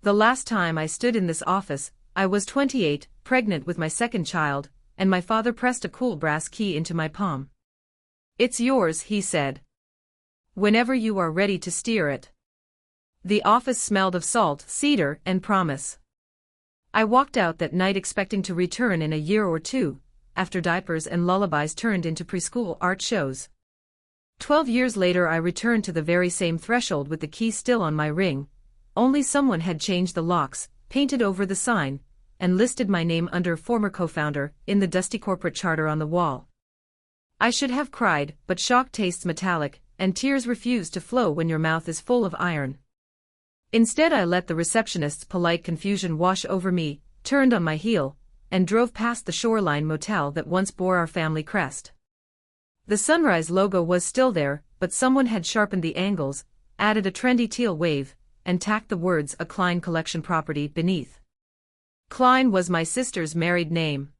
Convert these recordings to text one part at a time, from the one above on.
The last time I stood in this office, I was 28, pregnant with my second child, and my father pressed a cool brass key into my palm. "It's yours," he said. "Whenever you are ready to steer it." The office smelled of salt, cedar, and promise. I walked out that night expecting to return in a year or two, after diapers and lullabies turned into preschool art shows. 12 years later I returned to the very same threshold with the key still on my ring, only someone had changed the locks, painted over the sign, and listed my name under former co-founder in the dusty corporate charter on the wall. I should have cried, but shock tastes metallic, and tears refuse to flow when your mouth is full of iron. Instead I let the receptionist's polite confusion wash over me, turned on my heel, and drove past the Shoreline motel that once bore our family crest. The Sunrise logo was still there, but someone had sharpened the angles, added a trendy teal wave, and tacked the words "A Klein Collection Property" beneath. Klein was my sister's married name.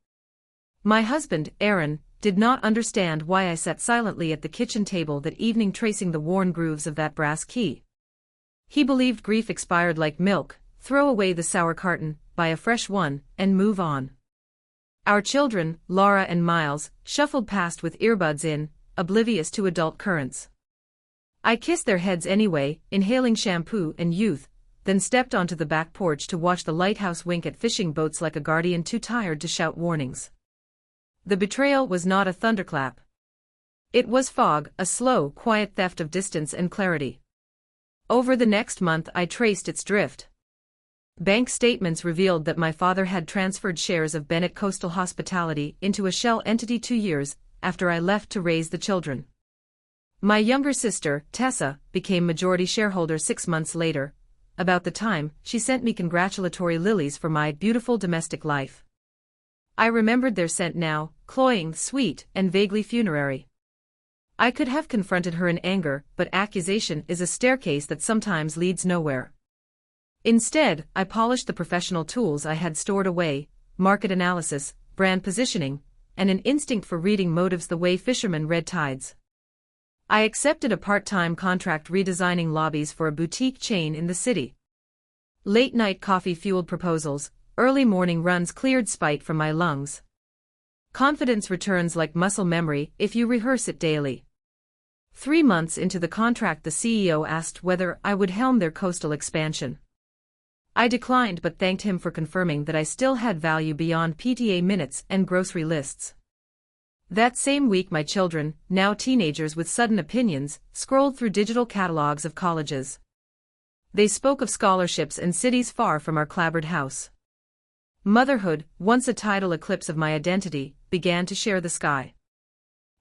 My husband, Aaron, did not understand why I sat silently at the kitchen table that evening tracing the worn grooves of that brass key. He believed grief expired like milk: throw away the sour carton, buy a fresh one, and move on. Our children, Laura and Miles, shuffled past with earbuds in, oblivious to adult currents. I kissed their heads anyway, inhaling shampoo and youth, then stepped onto the back porch to watch the lighthouse wink at fishing boats like a guardian too tired to shout warnings. The betrayal was not a thunderclap. It was fog, a slow, quiet theft of distance and clarity. Over the next month I traced its drift. Bank statements revealed that my father had transferred shares of Bennett Coastal Hospitality into a shell entity 2 years after I left to raise the children. My younger sister, Tessa, became majority shareholder 6 months later, about the time she sent me congratulatory lilies for my beautiful domestic life. I remembered their scent now, cloying, sweet, and vaguely funerary. I could have confronted her in anger, but accusation is a staircase that sometimes leads nowhere. Instead, I polished the professional tools I had stored away: market analysis, brand positioning, and an instinct for reading motives the way fishermen read tides. I accepted a part-time contract redesigning lobbies for a boutique chain in the city. Late-night coffee-fueled proposals, early morning runs cleared spite from my lungs. Confidence returns like muscle memory if you rehearse it daily. 3 months into the contract, the CEO asked whether I would helm their coastal expansion. I declined but thanked him for confirming that I still had value beyond PTA minutes and grocery lists. That same week my children, now teenagers with sudden opinions, scrolled through digital catalogs of colleges. They spoke of scholarships and cities far from our clapboard house. Motherhood, once a tidal eclipse of my identity, began to share the sky.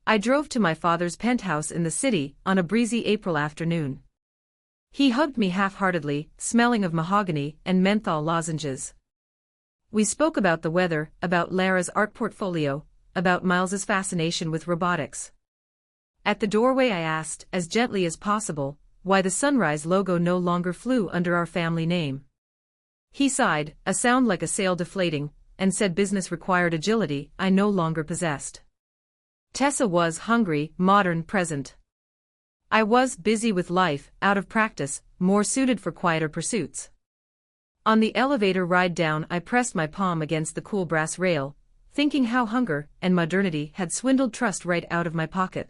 I drove to my father's penthouse in the city on a breezy April afternoon. He hugged me half-heartedly, smelling of mahogany and menthol lozenges. We spoke about the weather, about Lara's art portfolio, about Miles's fascination with robotics. At the doorway I asked, as gently as possible, why the Sunrise logo no longer flew under our family name. He sighed, a sound like a sail deflating, and said business required agility I no longer possessed. Tessa was hungry, modern, present. I was busy with life, out of practice, more suited for quieter pursuits. On the elevator ride down I pressed my palm against the cool brass rail, thinking how hunger and modernity had swindled trust right out of my pocket.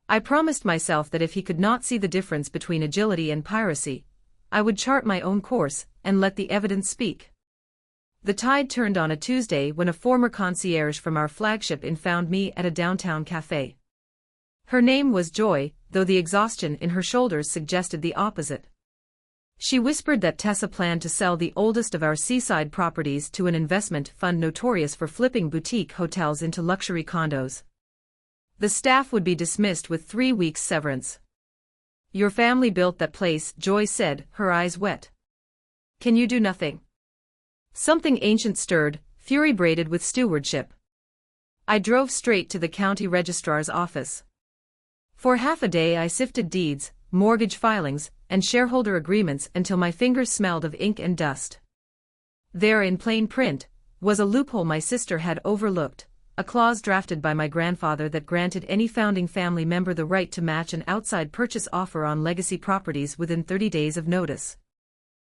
I promised myself that if he could not see the difference between agility and piracy, I would chart my own course and let the evidence speak. The tide turned on a Tuesday when a former concierge from our flagship inn found me at a downtown cafe. Her name was Joy, though the exhaustion in her shoulders suggested the opposite. She whispered that Tessa planned to sell the oldest of our seaside properties to an investment fund notorious for flipping boutique hotels into luxury condos. The staff would be dismissed with 3 weeks' severance. "Your family built that place," Joy said, her eyes wet. "Can you do nothing?" Something ancient stirred, fury braided with stewardship. I drove straight to the county registrar's office. For half a day I sifted deeds, mortgage filings, and shareholder agreements until my fingers smelled of ink and dust. There in plain print was a loophole my sister had overlooked, a clause drafted by my grandfather that granted any founding family member the right to match an outside purchase offer on legacy properties within 30 days of notice.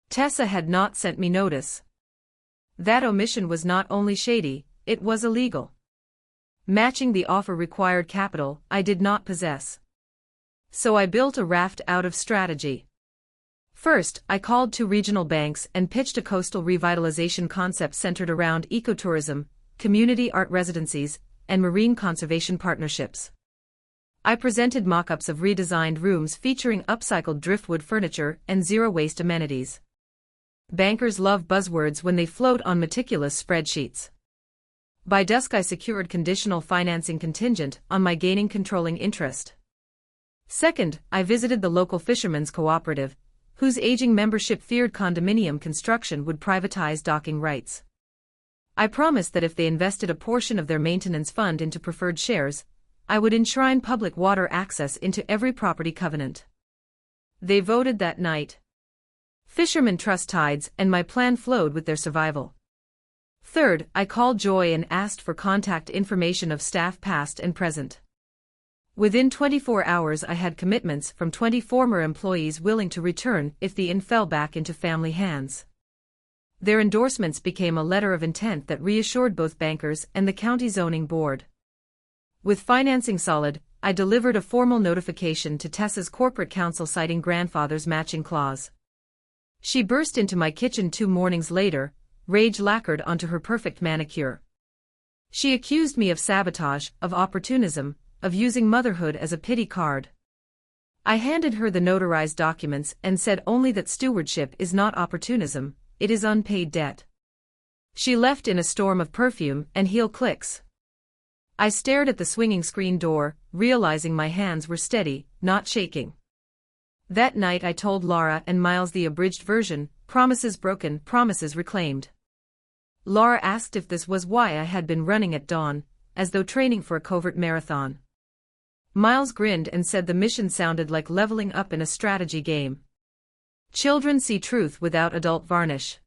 Tessa had not sent me notice. That omission was not only shady, it was illegal. Matching the offer required capital I did not possess. So I built a raft out of strategy. First, I called 2 regional banks and pitched a coastal revitalization concept centered around ecotourism, community art residencies, and marine conservation partnerships. I presented mock-ups of redesigned rooms featuring upcycled driftwood furniture and zero-waste amenities. Bankers love buzzwords when they float on meticulous spreadsheets. By dusk I secured conditional financing contingent on my gaining controlling interest. Second, I visited the local fishermen's cooperative, whose aging membership feared condominium construction would privatize docking rights. I promised that if they invested a portion of their maintenance fund into preferred shares, I would enshrine public water access into every property covenant. They voted that night. Fishermen trust tides, and my plan flowed with their survival. Third, I called Joy and asked for contact information of staff past and present. Within 24 hours I had commitments from 20 former employees willing to return if the inn fell back into family hands. Their endorsements became a letter of intent that reassured both bankers and the county zoning board. With financing solid, I delivered a formal notification to Tessa's corporate counsel citing grandfather's matching clause. She burst into my kitchen 2 mornings later, rage lacquered onto her perfect manicure. She accused me of sabotage, of opportunism, of using motherhood as a pity card. I handed her the notarized documents and said only that stewardship is not opportunism, it is unpaid debt. She left in a storm of perfume and heel clicks. I stared at the swinging screen door, realizing my hands were steady, not shaking. That night I told Laura and Miles the abridged version, promises broken, promises reclaimed. Laura asked if this was why I had been running at dawn, as though training for a covert marathon. Miles grinned and said the mission sounded like leveling up in a strategy game. Children see truth without adult varnish.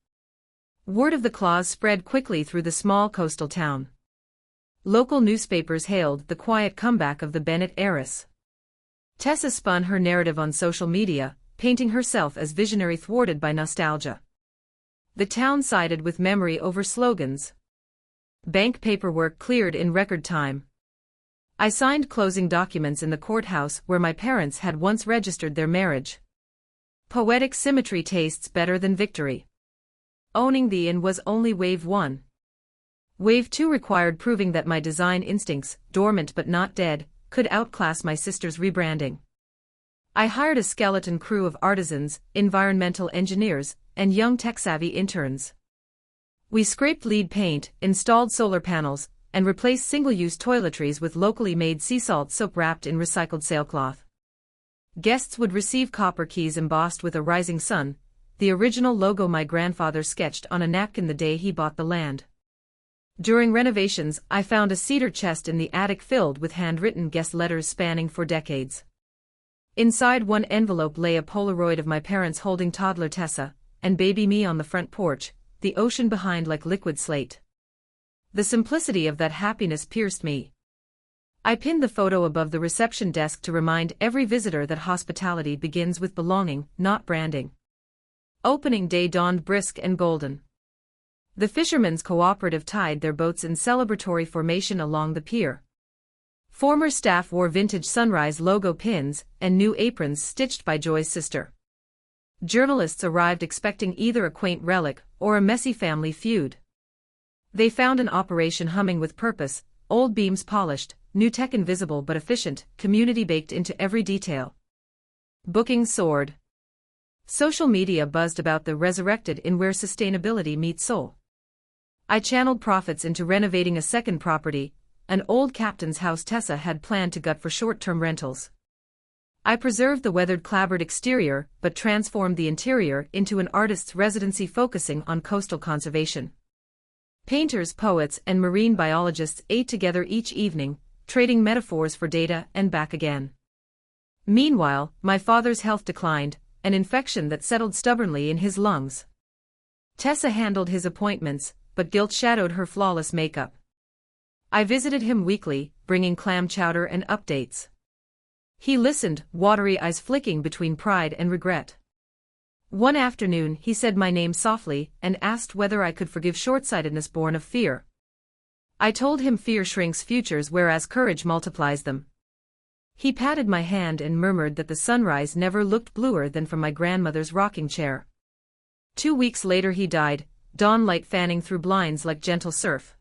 Word of the clause spread quickly through the small coastal town. Local newspapers hailed the quiet comeback of the Bennett heiress. Tessa spun her narrative on social media, painting herself as visionary thwarted by nostalgia. The town sided with memory over slogans. Bank paperwork cleared in record time. I signed closing documents in the courthouse where my parents had once registered their marriage. Poetic symmetry tastes better than victory. Owning the inn was only wave 1. Wave 2 required proving that my design instincts, dormant but not dead, could outclass my sister's rebranding. I hired a skeleton crew of artisans, environmental engineers, and young tech-savvy interns. We scraped lead paint, installed solar panels, and replaced single-use toiletries with locally made sea salt soap wrapped in recycled sailcloth. Guests would receive copper keys embossed with a rising sun, the original logo my grandfather sketched on a napkin the day he bought the land. During renovations, I found a cedar chest in the attic filled with handwritten guest letters spanning 4 decades. Inside one envelope lay a Polaroid of my parents holding toddler Tessa, and baby me on the front porch, the ocean behind like liquid slate. The simplicity of that happiness pierced me. I pinned the photo above the reception desk to remind every visitor that hospitality begins with belonging, not branding. Opening day dawned brisk and golden. The fishermen's cooperative tied their boats in celebratory formation along the pier. Former staff wore vintage Sunrise logo pins and new aprons stitched by Joy's sister. Journalists arrived expecting either a quaint relic or a messy family feud. They found an operation humming with purpose, old beams polished, new tech invisible but efficient, community baked into every detail. Bookings soared. Social media buzzed about the resurrected inn where sustainability meets soul. I channeled profits into renovating a second property, an old captain's house Tessa had planned to gut for short-term rentals. I preserved the weathered clapboard exterior but transformed the interior into an artist's residency focusing on coastal conservation. Painters, poets, and marine biologists ate together each evening, trading metaphors for data and back again. Meanwhile, my father's health declined, an infection that settled stubbornly in his lungs. Tessa handled his appointments, but guilt shadowed her flawless makeup. I visited him weekly, bringing clam chowder and updates. He listened, watery eyes flicking between pride and regret. One afternoon he said my name softly and asked whether I could forgive short-sightedness born of fear. I told him fear shrinks futures whereas courage multiplies them. He patted my hand and murmured that the sunrise never looked bluer than from my grandmother's rocking chair. 2 weeks later he died, dawn light fanning through blinds like gentle surf.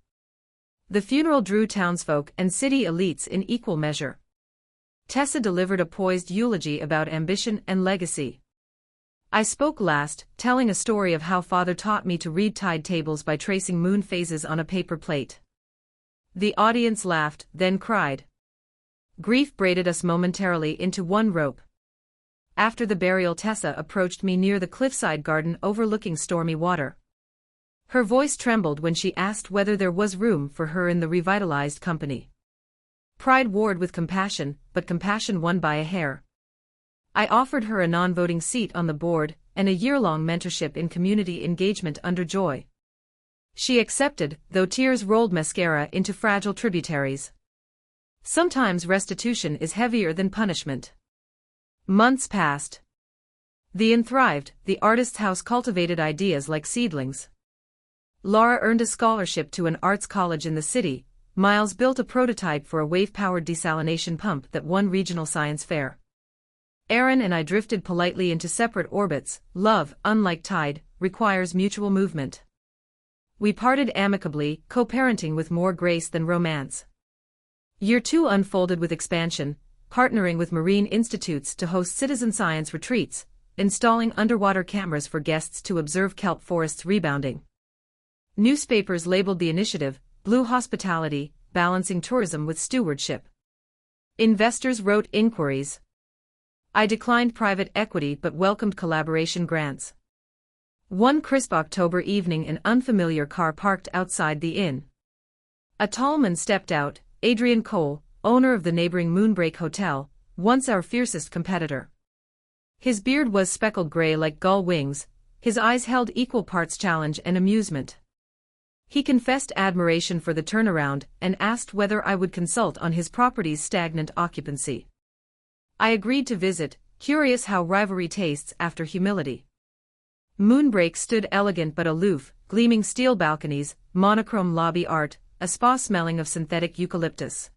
The funeral drew townsfolk and city elites in equal measure. Tessa delivered a poised eulogy about ambition and legacy. I spoke last, telling a story of how father taught me to read tide tables by tracing moon phases on a paper plate. The audience laughed, then cried. Grief braided us momentarily into one rope. After the burial, Tessa approached me near the cliffside garden overlooking stormy water. Her voice trembled when she asked whether there was room for her in the revitalized company. Pride warred with compassion, but compassion won by a hair. I offered her a non-voting seat on the board and a year-long mentorship in community engagement under Joy. She accepted, though tears rolled mascara into fragile tributaries. Sometimes restitution is heavier than punishment. Months passed. The inn thrived, the artist's house cultivated ideas like seedlings. Laura earned a scholarship to an arts college in the city, Miles built a prototype for a wave-powered desalination pump that won regional science fair. Aaron and I drifted politely into separate orbits. Love, unlike tide, requires mutual movement. We parted amicably, co-parenting with more grace than romance. Year 2 unfolded with expansion, partnering with marine institutes to host citizen science retreats, installing underwater cameras for guests to observe kelp forests rebounding. Newspapers labeled the initiative, Blue Hospitality, balancing tourism with stewardship. Investors wrote inquiries. I declined private equity but welcomed collaboration grants. One crisp October evening, an unfamiliar car parked outside the inn. A tall man stepped out, Adrian Cole, owner of the neighboring Moonbreak Hotel, once our fiercest competitor. His beard was speckled gray like gull wings, his eyes held equal parts challenge and amusement. He confessed admiration for the turnaround and asked whether I would consult on his property's stagnant occupancy. I agreed to visit, curious how rivalry tastes after humility. Moonbreak stood elegant but aloof, gleaming steel balconies, monochrome lobby art, a spa smelling of synthetic eucalyptus.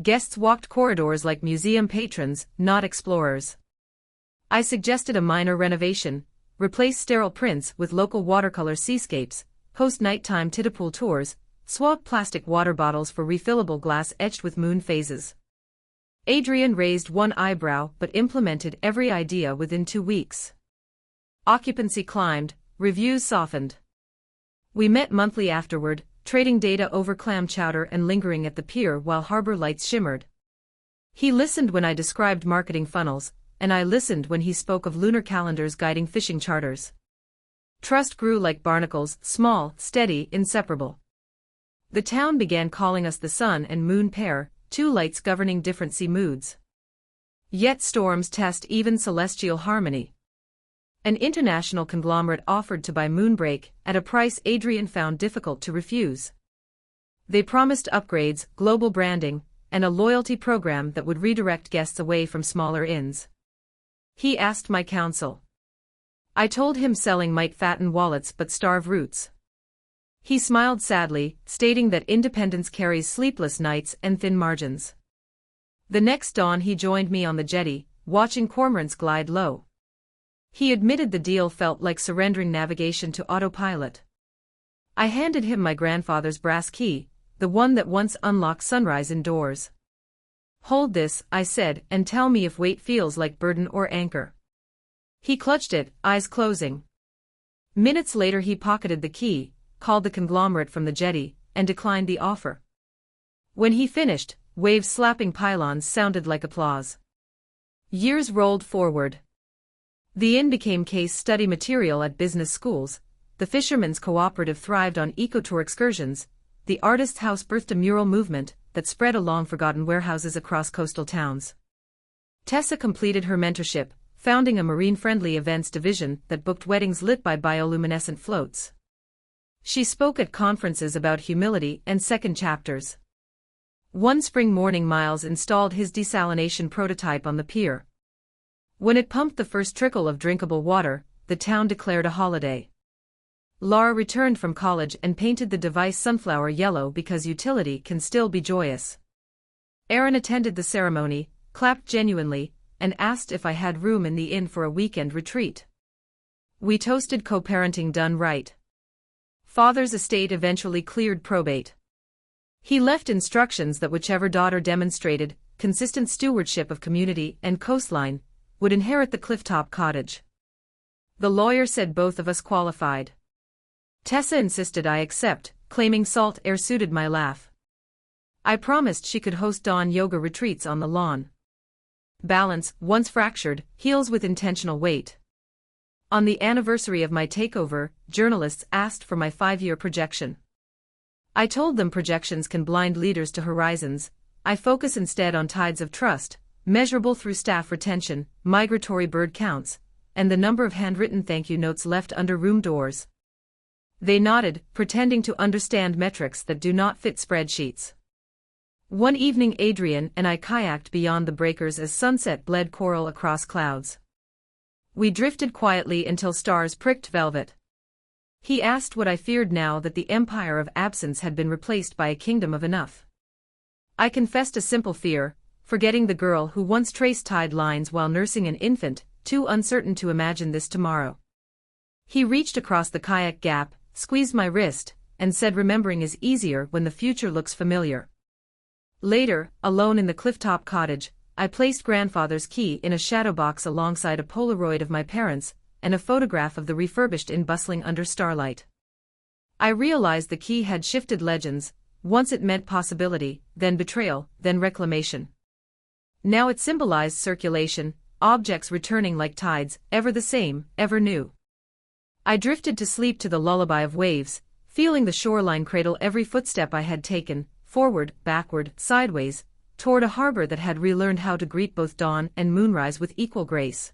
Guests walked corridors like museum patrons, not explorers. I suggested a minor renovation, replace sterile prints with local watercolor seascapes, host nighttime tidal tours, swap plastic water bottles for refillable glass etched with moon phases. Adrian raised one eyebrow but implemented every idea within 2 weeks. Occupancy climbed, reviews softened. We met monthly afterward, trading data over clam chowder and lingering at the pier while harbor lights shimmered. He listened when I described marketing funnels, and I listened when he spoke of lunar calendars guiding fishing charters. Trust grew like barnacles, small, steady, inseparable. The town began calling us the sun and moon pair, 2 lights governing different sea moods. Yet storms test even celestial harmony. An international conglomerate offered to buy Moonbreak at a price Adrian found difficult to refuse. They promised upgrades, global branding, and a loyalty program that would redirect guests away from smaller inns. He asked my counsel. I told him selling might fatten wallets but starve roots. He smiled sadly, stating that independence carries sleepless nights and thin margins. The next dawn he joined me on the jetty, watching cormorants glide low. He admitted the deal felt like surrendering navigation to autopilot. I handed him my grandfather's brass key, the one that once unlocked sunrise indoors. Hold this, I said, and tell me if weight feels like burden or anchor. He clutched it, eyes closing. Minutes later he pocketed the key, called the conglomerate from the jetty, and declined the offer. When he finished, waves slapping pylons sounded like applause. Years rolled forward. The inn became case study material at business schools, the fishermen's cooperative thrived on ecotour excursions, the artist's house birthed a mural movement that spread along forgotten warehouses across coastal towns. Tessa completed her mentorship, founding a marine-friendly events division that booked weddings lit by bioluminescent floats. She spoke at conferences about humility and second chapters. One spring morning Miles installed his desalination prototype on the pier. When it pumped the first trickle of drinkable water, the town declared a holiday. Laura returned from college and painted the device sunflower yellow because utility can still be joyous. Aaron attended the ceremony, clapped genuinely, and asked if I had room in the inn for a weekend retreat. We toasted co-parenting done right. Father's estate eventually cleared probate. He left instructions that whichever daughter demonstrated consistent stewardship of community and coastline would inherit the clifftop cottage. The lawyer said both of us qualified. Tessa insisted I accept, claiming salt air suited my laugh. I promised she could host dawn yoga retreats on the lawn. Balance, once fractured, heals with intentional weight. On the anniversary of my takeover, journalists asked for my 5-year projection. I told them projections can blind leaders to horizons. I focus instead on tides of trust, measurable through staff retention, migratory bird counts, and the number of handwritten thank you notes left under room doors. They nodded, pretending to understand metrics that do not fit spreadsheets. One evening Adrian and I kayaked beyond the breakers as sunset bled coral across clouds. We drifted quietly until stars pricked velvet. He asked what I feared now that the empire of absence had been replaced by a kingdom of enough. I confessed a simple fear, forgetting the girl who once traced tide lines while nursing an infant, too uncertain to imagine this tomorrow. He reached across the kayak gap, squeezed my wrist, and said remembering is easier when the future looks familiar. Later, alone in the clifftop cottage, I placed grandfather's key in a shadow box alongside a Polaroid of my parents, and a photograph of the refurbished inn bustling under starlight. I realized the key had shifted legends, once it meant possibility, then betrayal, then reclamation. Now it symbolized circulation, objects returning like tides, ever the same, ever new. I drifted to sleep to the lullaby of waves, feeling the shoreline cradle every footstep I had taken, forward, backward, sideways, toward a harbor that had relearned how to greet both dawn and moonrise with equal grace.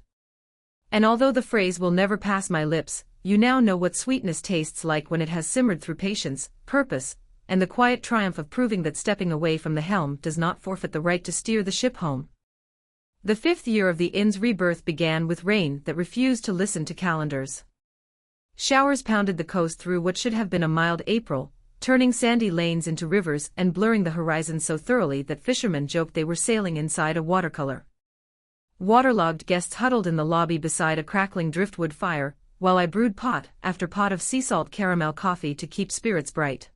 And although the phrase will never pass my lips, you now know what sweetness tastes like when it has simmered through patience, purpose, and the quiet triumph of proving that stepping away from the helm does not forfeit the right to steer the ship home. The 5th year of the inn's rebirth began with rain that refused to listen to calendars. Showers pounded the coast through what should have been a mild April, turning sandy lanes into rivers and blurring the horizon so thoroughly that fishermen joked they were sailing inside a watercolor. Waterlogged guests huddled in the lobby beside a crackling driftwood fire, while I brewed pot after pot of sea salt caramel coffee to keep spirits bright.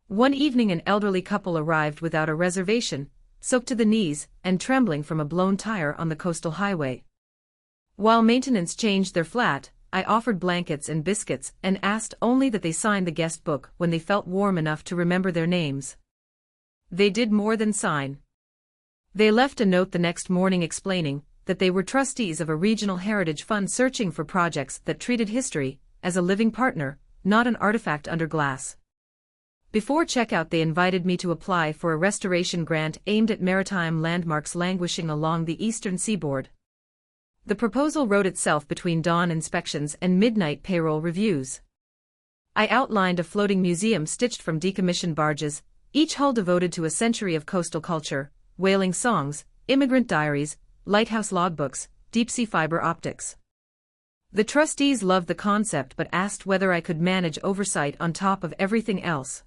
One evening an elderly couple arrived without a reservation, soaked to the knees and trembling from a blown tire on the coastal highway. While maintenance changed their flat, I offered blankets and biscuits and asked only that they sign the guest book when they felt warm enough to remember their names. They did more than sign. They left a note the next morning explaining that they were trustees of a regional heritage fund searching for projects that treated history as a living partner, not an artifact under glass. Before checkout they invited me to apply for a restoration grant aimed at maritime landmarks languishing along the eastern seaboard. The proposal wrote itself between dawn inspections and midnight payroll reviews. I outlined a floating museum stitched from decommissioned barges, each hull devoted to a century of coastal culture, whaling songs, immigrant diaries, lighthouse logbooks, deep-sea fiber optics. The trustees loved the concept but asked whether I could manage oversight on top of everything else.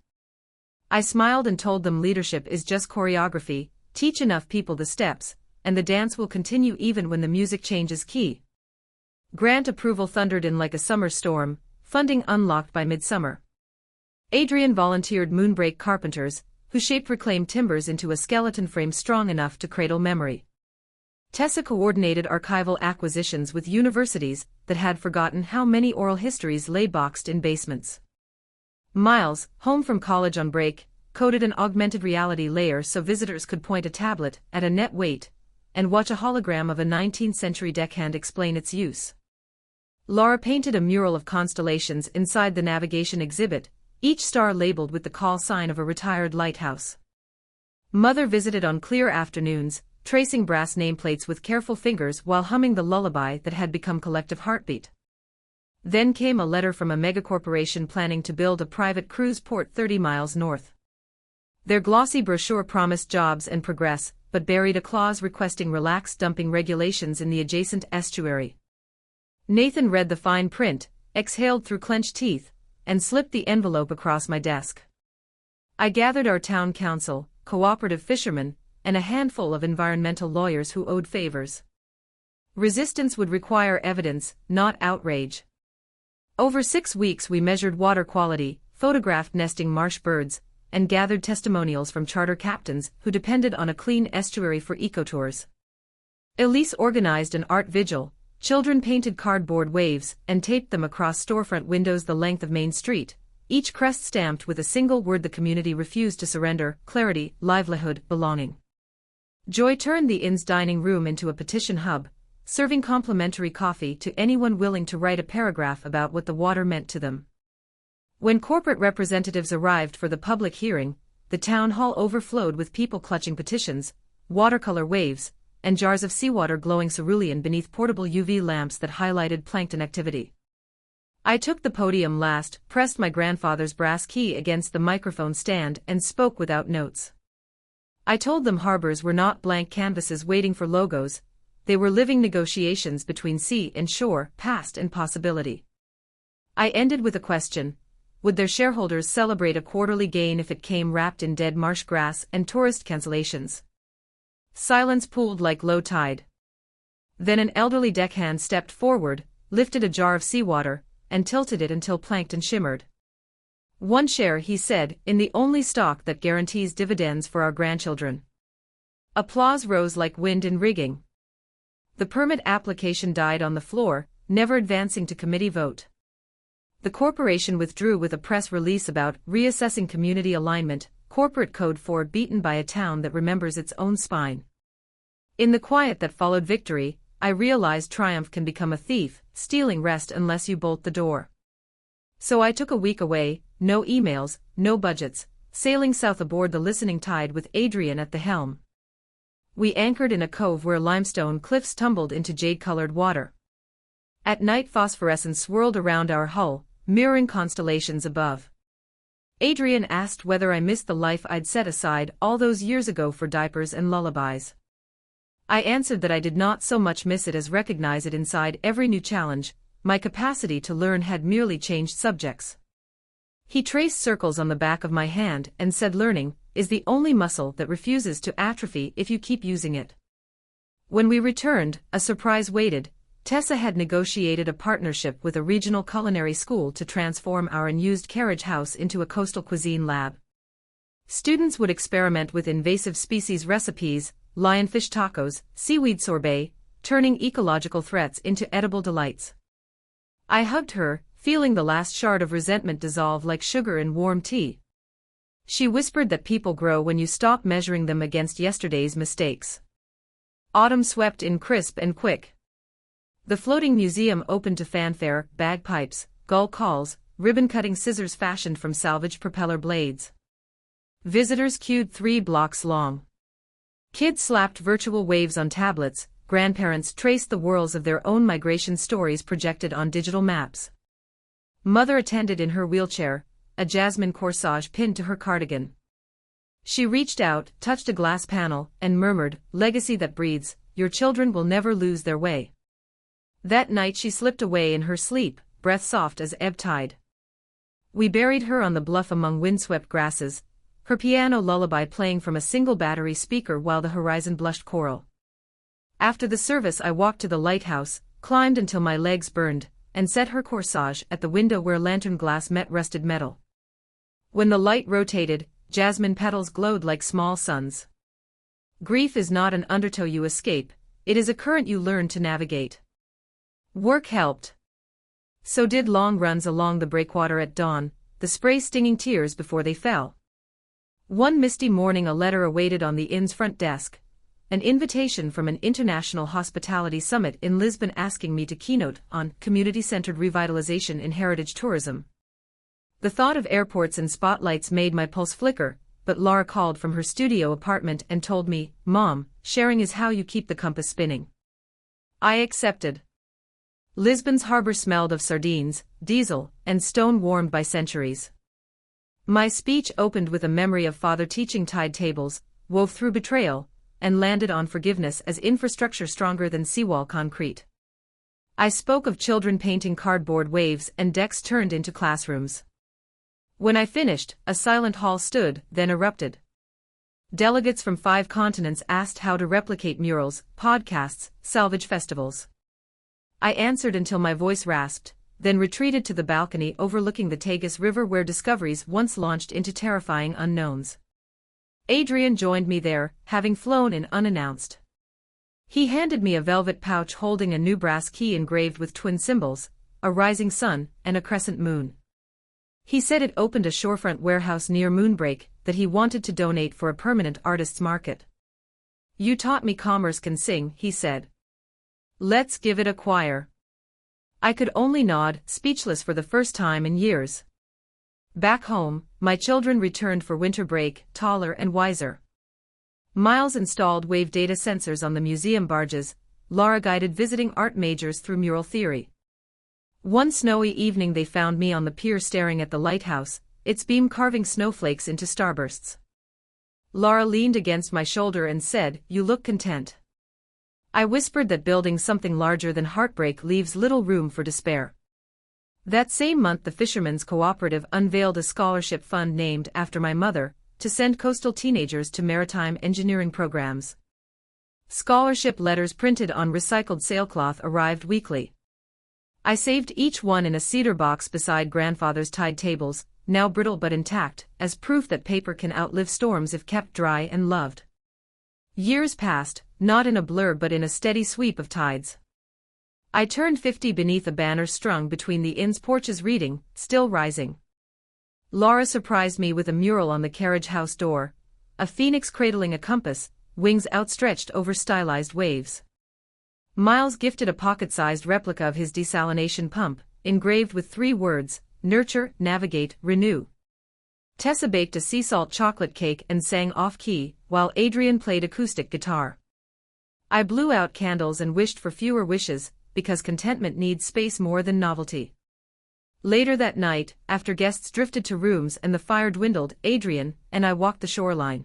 I smiled and told them leadership is just choreography, teach enough people the steps, and the dance will continue even when the music changes key. Grant approval thundered in like a summer storm, funding unlocked by midsummer. Adrian volunteered moonbreak carpenters, who shaped reclaimed timbers into a skeleton frame strong enough to cradle memory. Tessa coordinated archival acquisitions with universities that had forgotten how many oral histories lay boxed in basements. Miles, home from college on break, coded an augmented reality layer so visitors could point a tablet at a net weight and watch a hologram of a 19th-century deckhand explain its use. Laura painted a mural of constellations inside the navigation exhibit, each star labeled with the call sign of a retired lighthouse. Mother visited on clear afternoons, tracing brass nameplates with careful fingers while humming the lullaby that had become collective heartbeat. Then came a letter from a megacorporation planning to build a private cruise port 30 miles north. Their glossy brochure promised jobs and progress, but buried a clause requesting relaxed dumping regulations in the adjacent estuary. Nathan read the fine print, exhaled through clenched teeth, and slipped the envelope across my desk. I gathered our town council, cooperative fishermen, and a handful of environmental lawyers who owed favors. Resistance would require evidence, not outrage. Over 6 weeks we measured water quality, photographed nesting marsh birds, and gathered testimonials from charter captains who depended on a clean estuary for ecotours. Elise organized an art vigil, children painted cardboard waves and taped them across storefront windows the length of Main Street, each crest stamped with a single word the community refused to surrender: clarity, livelihood, belonging. Joy turned the inn's dining room into a petition hub, serving complimentary coffee to anyone willing to write a paragraph about what the water meant to them. When corporate representatives arrived for the public hearing, the town hall overflowed with people clutching petitions, watercolor waves, and jars of seawater glowing cerulean beneath portable UV lamps that highlighted plankton activity. I took the podium last, pressed my grandfather's brass key against the microphone stand and spoke without notes. I told them harbors were not blank canvases waiting for logos, they were living negotiations between sea and shore, past and possibility. I ended with a question: would their shareholders celebrate a quarterly gain if it came wrapped in dead marsh grass and tourist cancellations? Silence pooled like low tide. Then an elderly deckhand stepped forward, lifted a jar of seawater, and tilted it until plankton shimmered. "1 share," he said, "in the only stock that guarantees dividends for our grandchildren." Applause rose like wind in rigging. The permit application died on the floor, never advancing to committee vote. The corporation withdrew with a press release about reassessing community alignment, corporate code 4 beaten by a town that remembers its own spine. In the quiet that followed victory, I realized triumph can become a thief, stealing rest unless you bolt the door. So I took a week away, no emails, no budgets, sailing south aboard the listening tide with Adrian at the helm. We anchored in a cove where limestone cliffs tumbled into jade-colored water. At night phosphorescence swirled around our hull, mirroring constellations above. Adrian asked whether I missed the life I'd set aside all those years ago for diapers and lullabies. I answered that I did not so much miss it as recognize it inside every new challenge. My capacity to learn had merely changed subjects. He traced circles on the back of my hand and said learning is the only muscle that refuses to atrophy if you keep using it. When we returned, a surprise waited. Tessa had negotiated a partnership with a regional culinary school to transform our unused carriage house into a coastal cuisine lab. Students would experiment with invasive species recipes, lionfish tacos, seaweed sorbet, turning ecological threats into edible delights. I hugged her, feeling the last shard of resentment dissolve like sugar in warm tea. She whispered that people grow when you stop measuring them against yesterday's mistakes. Autumn swept in crisp and quick. The floating museum opened to fanfare, bagpipes, gull calls, ribbon-cutting scissors fashioned from salvaged propeller blades. Visitors queued 3 blocks long. Kids slapped virtual waves on tablets, grandparents traced the whirls of their own migration stories projected on digital maps. Mother attended in her wheelchair, a jasmine corsage pinned to her cardigan. She reached out, touched a glass panel, and murmured, "Legacy that breathes, your children will never lose their way." That night she slipped away in her sleep, breath soft as ebb tide. We buried her on the bluff among windswept grasses, her piano lullaby playing from a single battery speaker while the horizon blushed coral. After the service I walked to the lighthouse, climbed until my legs burned, and set her corsage at the window where lantern glass met rusted metal. When the light rotated, jasmine petals glowed like small suns. Grief is not an undertow you escape, it is a current you learn to navigate. Work helped. So did long runs along the breakwater at dawn, the spray stinging tears before they fell. One misty morning a letter awaited on the inn's front desk, an invitation from an international hospitality summit in Lisbon asking me to keynote on community-centered revitalization in heritage tourism. The thought of airports and spotlights made my pulse flicker, but Laura called from her studio apartment and told me, "Mom, sharing is how you keep the compass spinning." I accepted. Lisbon's harbor smelled of sardines, diesel, and stone warmed by centuries. My speech opened with a memory of father teaching tide tables, wove through betrayal, and landed on forgiveness as infrastructure stronger than seawall concrete. I spoke of children painting cardboard waves and decks turned into classrooms. When I finished, a silent hall stood, then erupted. Delegates from 5 continents asked how to replicate murals, podcasts, salvage festivals. I answered until my voice rasped, then retreated to the balcony overlooking the Tagus River where discoveries once launched into terrifying unknowns. Adrian joined me there, having flown in unannounced. He handed me a velvet pouch holding a new brass key engraved with twin symbols, a rising sun and a crescent moon. He said it opened a shorefront warehouse near Moonbreak that he wanted to donate for a permanent artist's market. "You taught me commerce can sing," he said. "Let's give it a choir." I could only nod, speechless for the first time in years. Back home, my children returned for winter break, taller and wiser. Miles installed wave data sensors on the museum barges, Laura guided visiting art majors through mural theory. One snowy evening they found me on the pier staring at the lighthouse, its beam carving snowflakes into starbursts. Laura leaned against my shoulder and said, "You look content." I whispered that building something larger than heartbreak leaves little room for despair. That same month the Fishermen's Cooperative unveiled a scholarship fund named after my mother, to send coastal teenagers to maritime engineering programs. Scholarship letters printed on recycled sailcloth arrived weekly. I saved each one in a cedar box beside grandfather's tide tables, now brittle but intact, as proof that paper can outlive storms if kept dry and loved. Years passed, not in a blur but in a steady sweep of tides. I turned 50 beneath a banner strung between the inn's porches reading, "Still Rising." Laura surprised me with a mural on the carriage house door, a phoenix cradling a compass, wings outstretched over stylized waves. Miles gifted a pocket-sized replica of his desalination pump, engraved with 3 words, "Nurture, Navigate, Renew." Tessa baked a sea salt chocolate cake and sang off-key, while Adrian played acoustic guitar. I blew out candles and wished for fewer wishes, because contentment needs space more than novelty. Later that night, after guests drifted to rooms and the fire dwindled, Adrian and I walked the shoreline.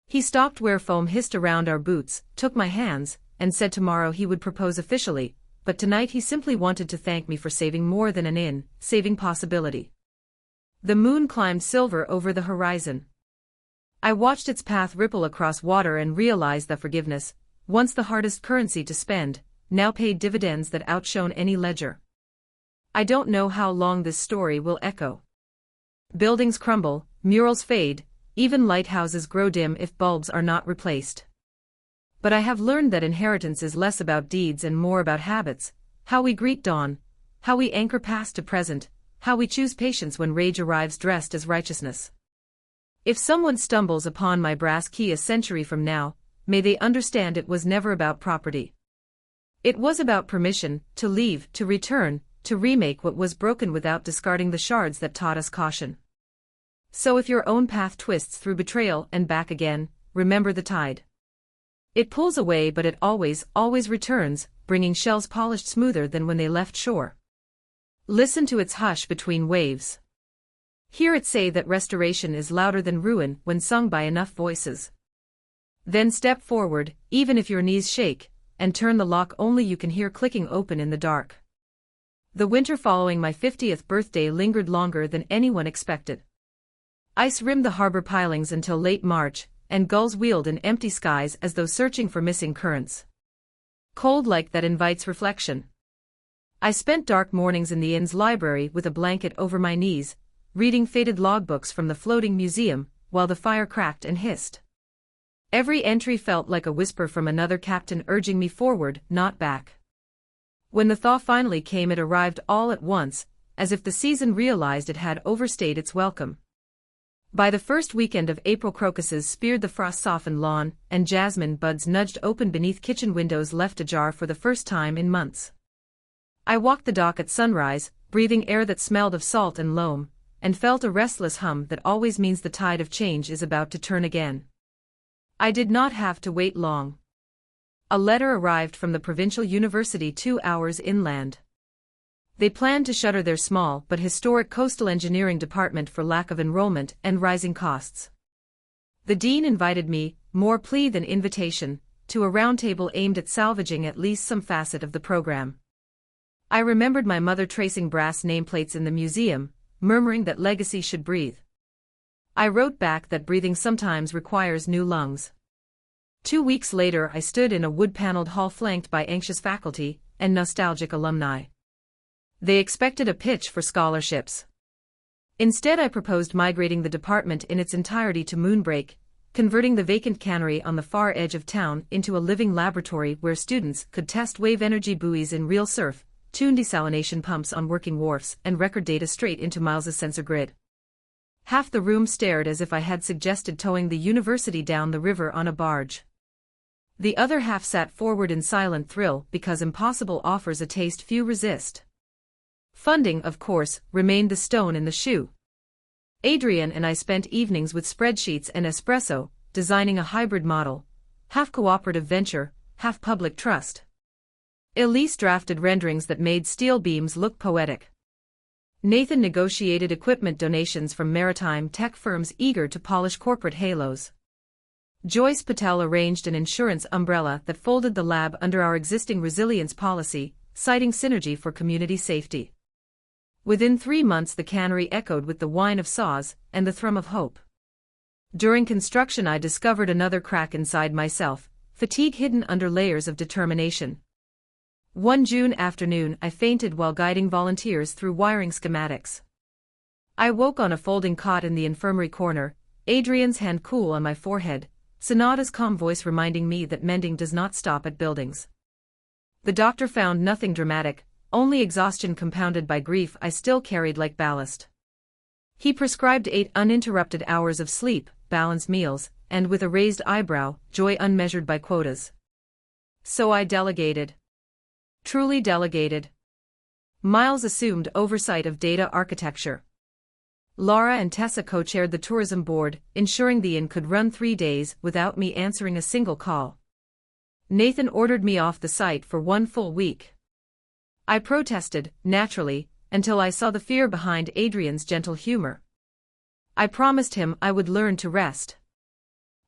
He stopped where foam hissed around our boots, took my hands, and said tomorrow he would propose officially, but tonight he simply wanted to thank me for saving more than an inn, saving possibility. The moon climbed silver over the horizon. I watched its path ripple across water and realized that forgiveness, once the hardest currency to spend, now paid dividends that outshone any ledger. I don't know how long this story will echo. Buildings crumble, murals fade, even lighthouses grow dim if bulbs are not replaced. But I have learned that inheritance is less about deeds and more about habits, how we greet dawn, how we anchor past to present, how we choose patience when rage arrives dressed as righteousness. If someone stumbles upon my brass key a century from now, may they understand it was never about property. It was about permission, to leave, to return, to remake what was broken without discarding the shards that taught us caution. So if your own path twists through betrayal and back again, remember the tide. It pulls away but it always, always returns, bringing shells polished smoother than when they left shore. Listen to its hush between waves. Hear it say that restoration is louder than ruin when sung by enough voices. Then step forward, even if your knees shake, and turn the lock only you can hear clicking open in the dark. The winter following my 50th birthday lingered longer than anyone expected. Ice rimmed the harbor pilings until late March, and gulls wheeled in empty skies as though searching for missing currents. Cold like that invites reflection. I spent dark mornings in the inn's library with a blanket over my knees, reading faded logbooks from the floating museum, while the fire cracked and hissed. Every entry felt like a whisper from another captain urging me forward, not back. When the thaw finally came, it arrived all at once, as if the season realized it had overstayed its welcome. By the first weekend of April, crocuses speared the frost-softened lawn, and jasmine buds nudged open beneath kitchen windows left ajar for the first time in months. I walked the dock at sunrise, breathing air that smelled of salt and loam, and felt a restless hum that always means the tide of change is about to turn again. I did not have to wait long. A letter arrived from the provincial university 2 hours inland. They planned to shutter their small but historic coastal engineering department for lack of enrollment and rising costs. The dean invited me, more plea than invitation, to a roundtable aimed at salvaging at least some facet of the program. I remembered my mother tracing brass nameplates in the museum, murmuring that legacy should breathe. I wrote back that breathing sometimes requires new lungs. 2 weeks later I stood in a wood-paneled hall flanked by anxious faculty and nostalgic alumni. They expected a pitch for scholarships. Instead I proposed migrating the department in its entirety to Moonbreak, converting the vacant cannery on the far edge of town into a living laboratory where students could test wave energy buoys in real surf, tune desalination pumps on working wharfs, and record data straight into Miles's sensor grid. Half the room stared as if I had suggested towing the university down the river on a barge. The other half sat forward in silent thrill because impossible offers a taste few resist. Funding, of course, remained the stone in the shoe. Adrian and I spent evenings with spreadsheets and espresso, designing a hybrid model, half cooperative venture, half public trust. Elise drafted renderings that made steel beams look poetic. Nathan negotiated equipment donations from maritime tech firms eager to polish corporate halos. Joyce Patel arranged an insurance umbrella that folded the lab under our existing resilience policy, citing synergy for community safety. Within 3 months the cannery echoed with the whine of saws and the thrum of hope. During construction I discovered another crack inside myself, fatigue hidden under layers of determination. One June afternoon I fainted while guiding volunteers through wiring schematics. I woke on a folding cot in the infirmary corner, Adrian's hand cool on my forehead, Sonata's calm voice reminding me that mending does not stop at buildings. The doctor found nothing dramatic, only exhaustion compounded by grief I still carried like ballast. He prescribed 8 uninterrupted hours of sleep, balanced meals, and with a raised eyebrow, joy unmeasured by quotas. So I delegated. Truly delegated. Miles assumed oversight of data architecture. Laura and Tessa co-chaired the tourism board, ensuring the inn could run 3 days without me answering a single call. Nathan ordered me off the site for 1 full week. I protested, naturally, until I saw the fear behind Adrian's gentle humor. I promised him I would learn to rest.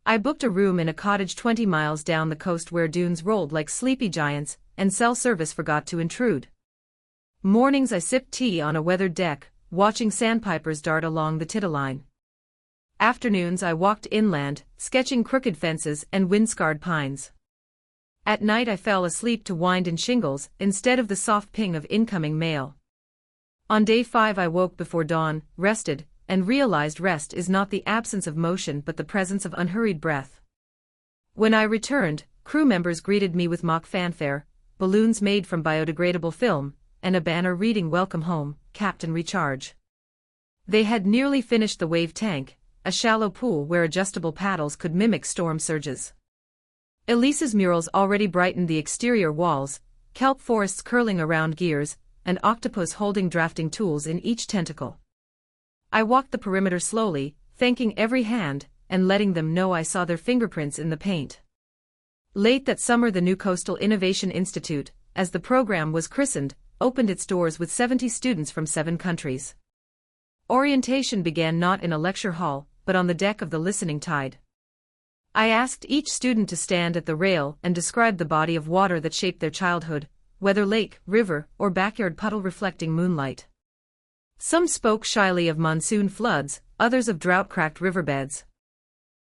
I booked a room in a cottage 20 miles down the coast where dunes rolled like sleepy giants, and cell service forgot to intrude. Mornings I sipped tea on a weathered deck, watching sandpipers dart along the Titterline. Afternoons I walked inland, sketching crooked fences and wind-scarred pines. At night I fell asleep to wind and shingles instead of the soft ping of incoming mail. On day 5 I woke before dawn, rested, and realized rest is not the absence of motion but the presence of unhurried breath. When I returned, crew members greeted me with mock fanfare, balloons made from biodegradable film, and a banner reading "Welcome home, Captain Recharge." They had nearly finished the wave tank, a shallow pool where adjustable paddles could mimic storm surges. Elise's murals already brightened the exterior walls, kelp forests curling around gears, an octopus holding drafting tools in each tentacle. I walked the perimeter slowly, thanking every hand, and letting them know I saw their fingerprints in the paint. Late that summer the new Coastal Innovation Institute, as the program was christened, opened its doors with 70 students from 7 countries. Orientation began not in a lecture hall, but on the deck of the listening tide. I asked each student to stand at the rail and describe the body of water that shaped their childhood, whether lake, river, or backyard puddle reflecting moonlight. Some spoke shyly of monsoon floods, others of drought-cracked riverbeds.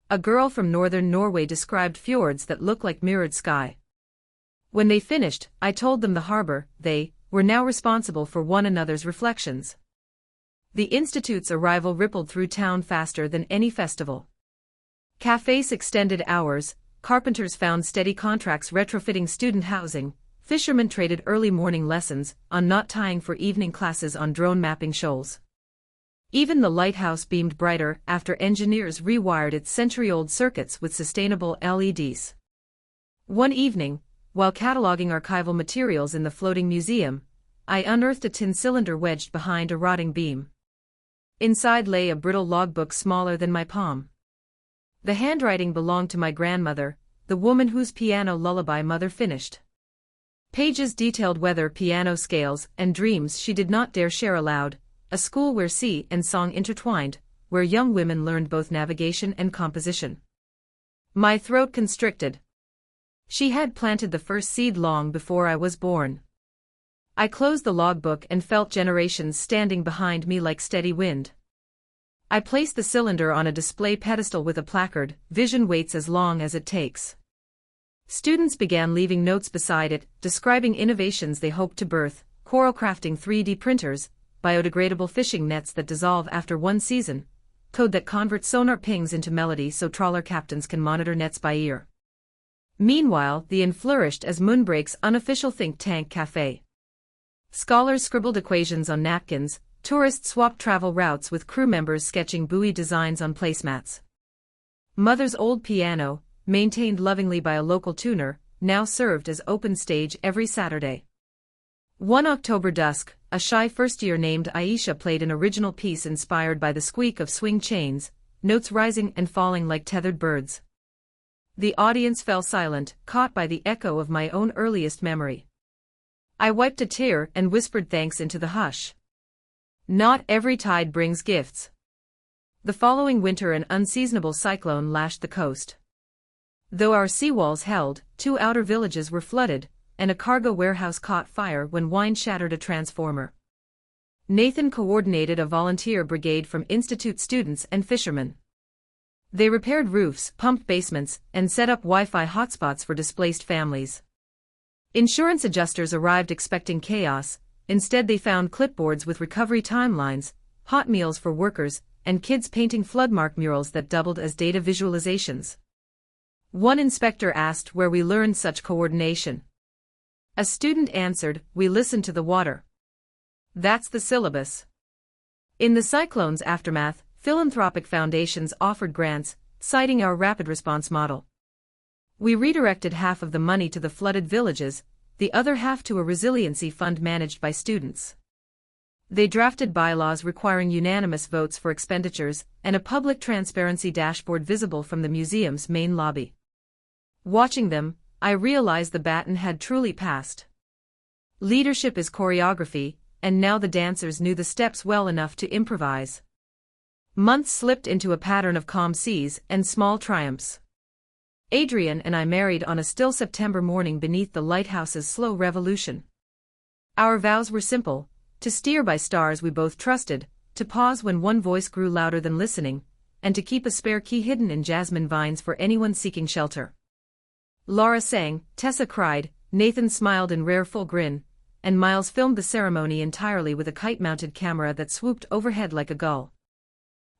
A girl from northern Norway described fjords that looked like mirrored sky. When they finished, I told them the harbor, they, were now responsible for one another's reflections. The Institute's arrival rippled through town faster than any festival. Cafes extended hours, carpenters found steady contracts retrofitting student housing, fishermen traded early morning lessons on knot tying for evening classes on drone mapping shoals. Even the lighthouse beamed brighter after engineers rewired its century-old circuits with sustainable LEDs. One evening, while cataloging archival materials in the floating museum, I unearthed a tin cylinder wedged behind a rotting beam. Inside lay a brittle logbook smaller than my palm. The handwriting belonged to my grandmother, the woman whose piano lullaby mother finished. Pages detailed weather, piano scales, and dreams she did not dare share aloud, a school where sea and song intertwined, where young women learned both navigation and composition. My throat constricted. She had planted the first seed long before I was born. I closed the logbook and felt generations standing behind me like steady wind. I placed the cylinder on a display pedestal with a placard, "Vision waits as long as it takes." Students began leaving notes beside it, describing innovations they hoped to birth: coral crafting 3D printers, biodegradable fishing nets that dissolve after one season, code that converts sonar pings into melody so trawler captains can monitor nets by ear. Meanwhile, the inn flourished as Moonbreak's unofficial think tank cafe. Scholars scribbled equations on napkins, tourists swapped travel routes with crew members sketching buoy designs on placemats. Mother's old piano, maintained lovingly by a local tuner, now served as open stage every Saturday. One October dusk, a shy first-year named Aisha played an original piece inspired by the squeak of swing chains, notes rising and falling like tethered birds. The audience fell silent, caught by the echo of my own earliest memory. I wiped a tear and whispered thanks into the hush. Not every tide brings gifts. The following winter an unseasonable cyclone lashed the coast. Though our seawalls held, 2 outer villages were flooded, and a cargo warehouse caught fire when wind shattered a transformer. Nathan coordinated a volunteer brigade from institute students and fishermen. They repaired roofs, pumped basements, and set up Wi-Fi hotspots for displaced families. Insurance adjusters arrived expecting chaos. Instead they found clipboards with recovery timelines, hot meals for workers, and kids painting floodmark murals that doubled as data visualizations. One inspector asked where we learned such coordination. A student answered, "We listened to the water." That's the syllabus. In the cyclone's aftermath, philanthropic foundations offered grants, citing our rapid response model. We redirected half of the money to the flooded villages, the other half to a resiliency fund managed by students. They drafted bylaws requiring unanimous votes for expenditures and a public transparency dashboard visible from the museum's main lobby. Watching them, I realized the baton had truly passed. Leadership is choreography, and now the dancers knew the steps well enough to improvise. Months slipped into a pattern of calm seas and small triumphs. Adrian and I married on a still September morning beneath the lighthouse's slow revolution. Our vows were simple: to steer by stars we both trusted, to pause when one voice grew louder than listening, and to keep a spare key hidden in jasmine vines for anyone seeking shelter. Laura sang, Tessa cried, Nathan smiled in rare full grin, and Miles filmed the ceremony entirely with a kite-mounted camera that swooped overhead like a gull.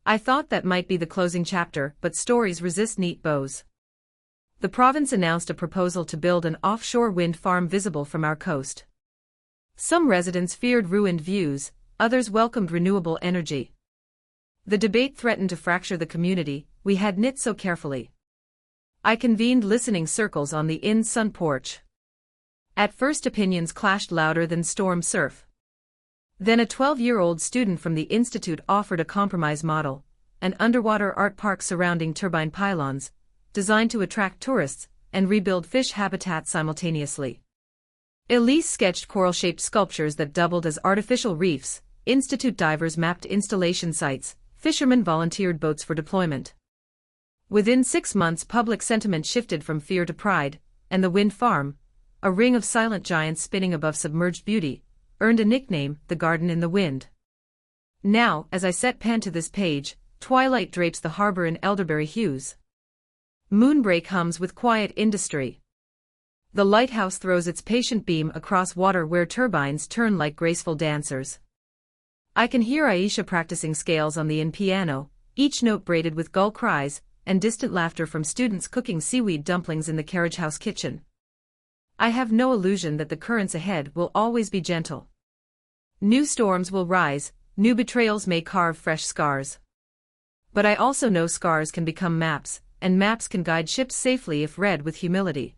I thought that might be the closing chapter, but stories resist neat bows. The province announced a proposal to build an offshore wind farm visible from our coast. Some residents feared ruined views, others welcomed renewable energy. The debate threatened to fracture the community we had knit so carefully. I convened listening circles on the inn's sun porch. At first opinions clashed louder than storm surf. Then a 12-year-old student from the institute offered a compromise model, an underwater art park surrounding turbine pylons, designed to attract tourists and rebuild fish habitat simultaneously. Elise sketched coral-shaped sculptures that doubled as artificial reefs, institute divers mapped installation sites, fishermen volunteered boats for deployment. Within 6 months public sentiment shifted from fear to pride, and the wind farm, a ring of silent giants spinning above submerged beauty, earned a nickname, the Garden in the Wind. Now, as I set pen to this page, twilight drapes the harbor in elderberry hues. Moonbreak hums with quiet industry. The lighthouse throws its patient beam across water where turbines turn like graceful dancers. I can hear Aisha practicing scales on the inn piano, each note braided with gull cries, and distant laughter from students cooking seaweed dumplings in the carriage house kitchen. I have no illusion that the currents ahead will always be gentle. New storms will rise, new betrayals may carve fresh scars. But I also know scars can become maps, and maps can guide ships safely if read with humility.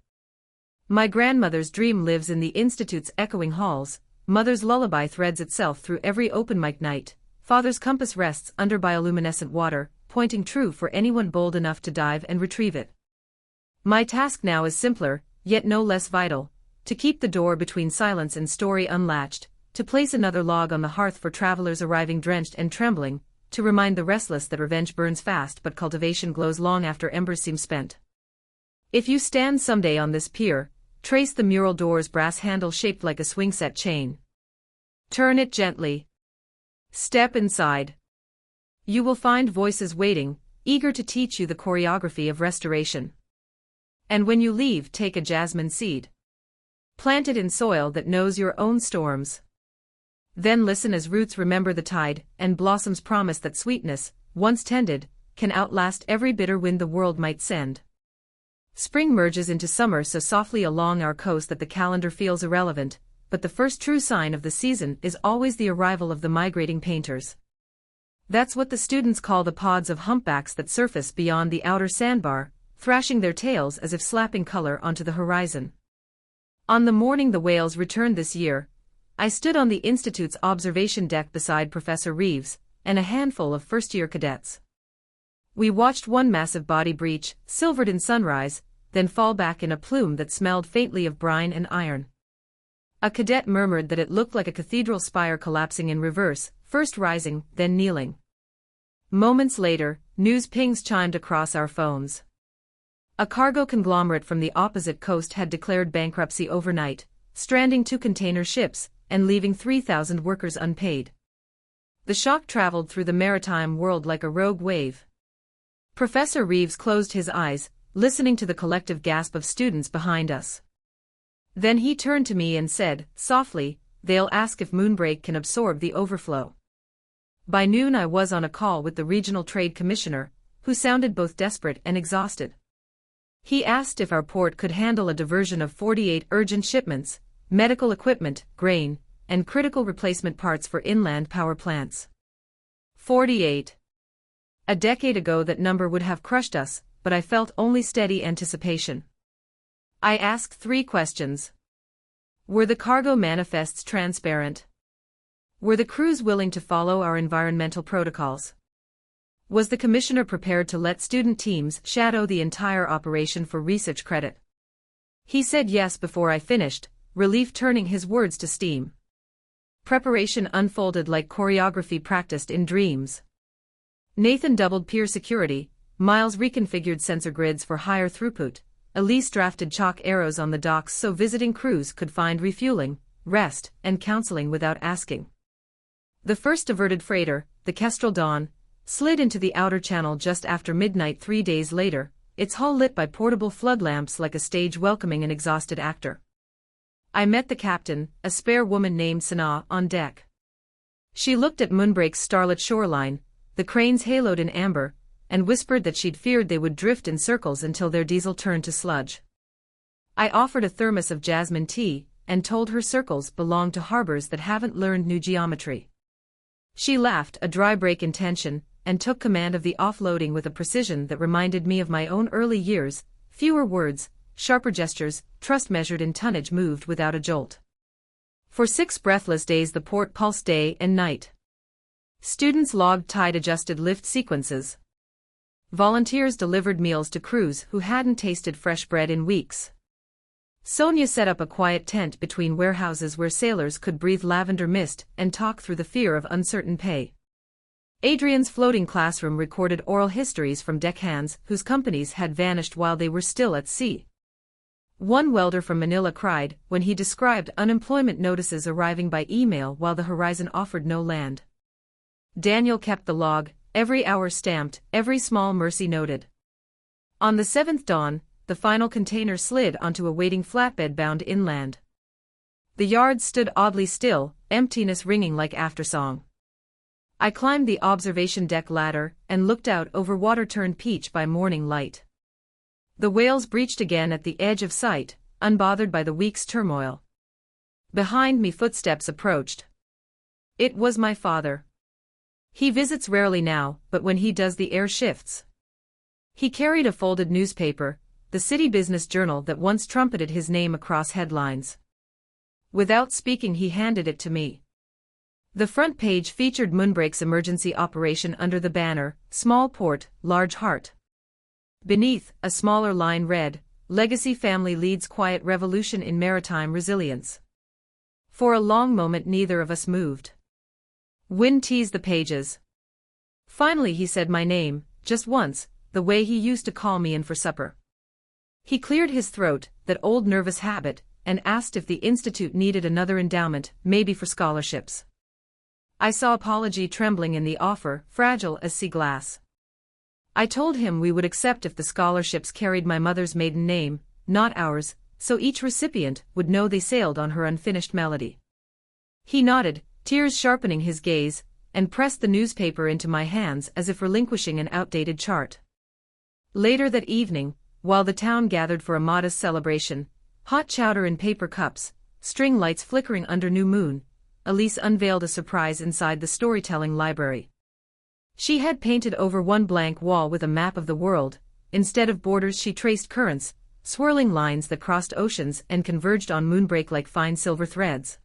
My grandmother's dream lives in the Institute's echoing halls, mother's lullaby threads itself through every open mic night, father's compass rests under bioluminescent water, pointing true for anyone bold enough to dive and retrieve it. My task now is simpler, yet no less vital, to keep the door between silence and story unlatched, to place another log on the hearth for travelers arriving drenched and trembling, to remind the restless that revenge burns fast but cultivation glows long after embers seem spent. If you stand someday on this pier, trace the mural door's brass handle shaped like a swing-set chain, Turn it gently. Step inside. You will find voices waiting, eager to teach you the choreography of restoration. And when you leave, take a jasmine seed. Plant it in soil that knows your own storms. Then listen as roots remember the tide, and blossoms promise that sweetness, once tended, can outlast every bitter wind the world might send. Spring merges into summer so softly along our coast that the calendar feels irrelevant, but the first true sign of the season is always the arrival of the migrating painters. That's what the students call the pods of humpbacks that surface beyond the outer sandbar, thrashing their tails as if slapping color onto the horizon. On the morning the whales returned this year, I stood on the Institute's observation deck beside Professor Reeves and a handful of first-year cadets. We watched one massive body breach, silvered in sunrise, then fall back in a plume that smelled faintly of brine and iron. A cadet murmured that it looked like a cathedral spire collapsing in reverse, first rising, then kneeling. Moments later, news pings chimed across our phones. A cargo conglomerate from the opposite coast had declared bankruptcy overnight, stranding 2 container ships and leaving 3,000 workers unpaid. The shock traveled through the maritime world like a rogue wave. Professor Reeves closed his eyes, listening to the collective gasp of students behind us. Then he turned to me and said, softly, "They'll ask if Moonbreak can absorb the overflow." By noon I was on a call with the regional trade commissioner, who sounded both desperate and exhausted. He asked if our port could handle a diversion of 48 urgent shipments, medical equipment, grain, and critical replacement parts for inland power plants. 48. A decade ago that number would have crushed us, but I felt only steady anticipation. I asked 3 questions. Were the cargo manifests transparent? Were the crews willing to follow our environmental protocols? Was the commissioner prepared to let student teams shadow the entire operation for research credit? He said yes before I finished, relief turning his words to steam. Preparation unfolded like choreography practiced in dreams. Nathan doubled pier security, Miles reconfigured sensor grids for higher throughput, Elise drafted chalk arrows on the docks so visiting crews could find refueling, rest, and counseling without asking. The first diverted freighter, the Kestrel Dawn, slid into the outer channel just after midnight 3 days later, its hull lit by portable flood lamps like a stage welcoming an exhausted actor. I met the captain, a spare woman named Sanaa, on deck. She looked at Moonbreak's starlit shoreline, the cranes haloed in amber, and whispered that she'd feared they would drift in circles until their diesel turned to sludge. I offered a thermos of jasmine tea, and told her circles belong to harbors that haven't learned new geometry. She laughed, a dry break in tension, and took command of the offloading with a precision that reminded me of my own early years, fewer words, sharper gestures, trust measured in tonnage moved without a jolt. For 6 breathless days the port pulsed day and night. Students logged tide-adjusted lift sequences. Volunteers delivered meals to crews who hadn't tasted fresh bread in weeks. Sonia set up a quiet tent between warehouses where sailors could breathe lavender mist and talk through the fear of uncertain pay. Adrian's floating classroom recorded oral histories from deckhands whose companies had vanished while they were still at sea. One welder from Manila cried when he described unemployment notices arriving by email while the horizon offered no land. Daniel kept the log, every hour stamped, every small mercy noted. On the 7th dawn, the final container slid onto a waiting flatbed bound inland. The yard stood oddly still, emptiness ringing like aftersong. I climbed the observation deck ladder and looked out over water turned peach by morning light. The whales breached again at the edge of sight, unbothered by the week's turmoil. Behind me footsteps approached. It was my father. He visits rarely now, but when he does the air shifts. He carried a folded newspaper, the City Business Journal that once trumpeted his name across headlines. Without speaking he handed it to me. The front page featured Moonbreak's emergency operation under the banner, Small Port, Large Heart. Beneath, a smaller line read, Legacy Family Leads Quiet Revolution in Maritime Resilience. For a long moment neither of us moved. Wind teased the pages. Finally he said my name, just once, the way he used to call me in for supper. He cleared his throat, that old nervous habit, and asked if the institute needed another endowment, maybe for scholarships. I saw apology trembling in the offer, fragile as sea glass. I told him we would accept if the scholarships carried my mother's maiden name, not ours, so each recipient would know they sailed on her unfinished melody. He nodded, tears sharpening his gaze, and pressed the newspaper into my hands as if relinquishing an outdated chart. Later that evening, while the town gathered for a modest celebration, hot chowder in paper cups, string lights flickering under new moon, Elise unveiled a surprise inside the storytelling library. She had painted over one blank wall with a map of the world. Instead of borders she traced currents, swirling lines that crossed oceans and converged on moonbreak like fine silver threads.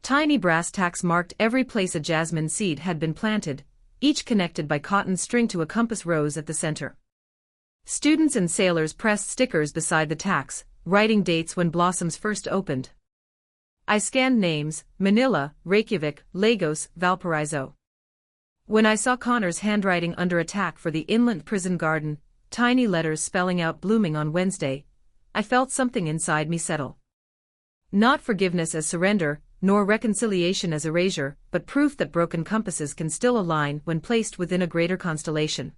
Tiny brass tacks marked every place a jasmine seed had been planted, each connected by cotton string to a compass rose at the center. Students and sailors pressed stickers beside the tacks, writing dates when blossoms first opened. I scanned names: Manila, Reykjavik, Lagos, Valparaiso. When I saw Connor's handwriting under attack for the inland prison garden, tiny letters spelling out blooming on Wednesday, I felt something inside me settle. Not forgiveness as surrender, nor reconciliation as erasure, but proof that broken compasses can still align when placed within a greater constellation.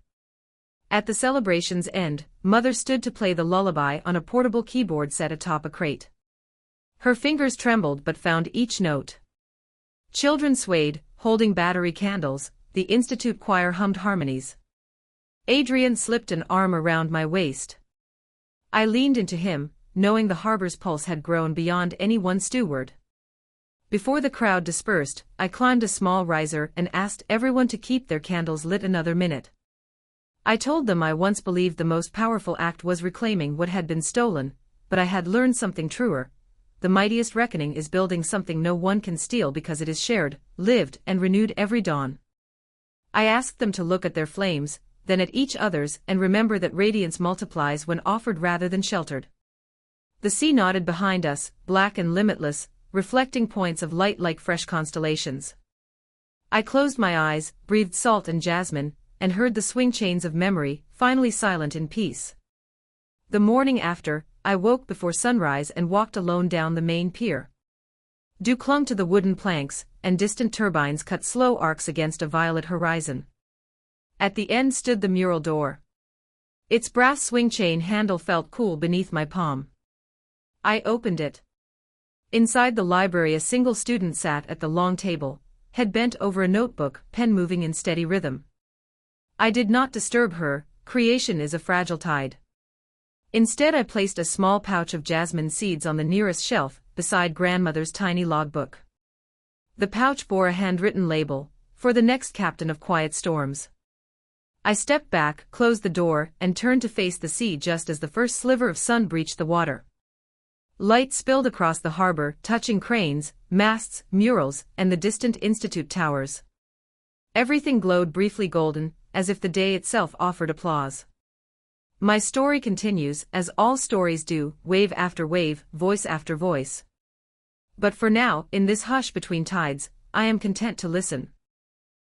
At the celebration's end, Mother stood to play the lullaby on a portable keyboard set atop a crate. Her fingers trembled but found each note. Children swayed, holding battery candles, the institute choir hummed harmonies. Adrian slipped an arm around my waist. I leaned into him, knowing the harbor's pulse had grown beyond any one steward. Before the crowd dispersed, I climbed a small riser and asked everyone to keep their candles lit another minute. I told them I once believed the most powerful act was reclaiming what had been stolen, but I had learned something truer. The mightiest reckoning is building something no one can steal because it is shared, lived, and renewed every dawn. I asked them to look at their flames, then at each other's, and remember that radiance multiplies when offered rather than sheltered. The sea nodded behind us, black and limitless, reflecting points of light like fresh constellations. I closed my eyes, breathed salt and jasmine, and heard the swing chains of memory, finally silent in peace. The morning after, I woke before sunrise and walked alone down the main pier. Dew clung to the wooden planks, and distant turbines cut slow arcs against a violet horizon. At the end stood the mural door. Its brass swing chain handle felt cool beneath my palm. I opened it. Inside the library a single student sat at the long table, head bent over a notebook, pen moving in steady rhythm. I did not disturb her, creation is a fragile tide. Instead I placed a small pouch of jasmine seeds on the nearest shelf, beside grandmother's tiny logbook. The pouch bore a handwritten label, "For the next captain of quiet storms." I stepped back, closed the door, and turned to face the sea just as the first sliver of sun breached the water. Light spilled across the harbor, touching cranes, masts, murals, and the distant institute towers. Everything glowed briefly golden, as if the day itself offered applause. My story continues, as all stories do, wave after wave, voice after voice. But for now, in this hush between tides, I am content to listen.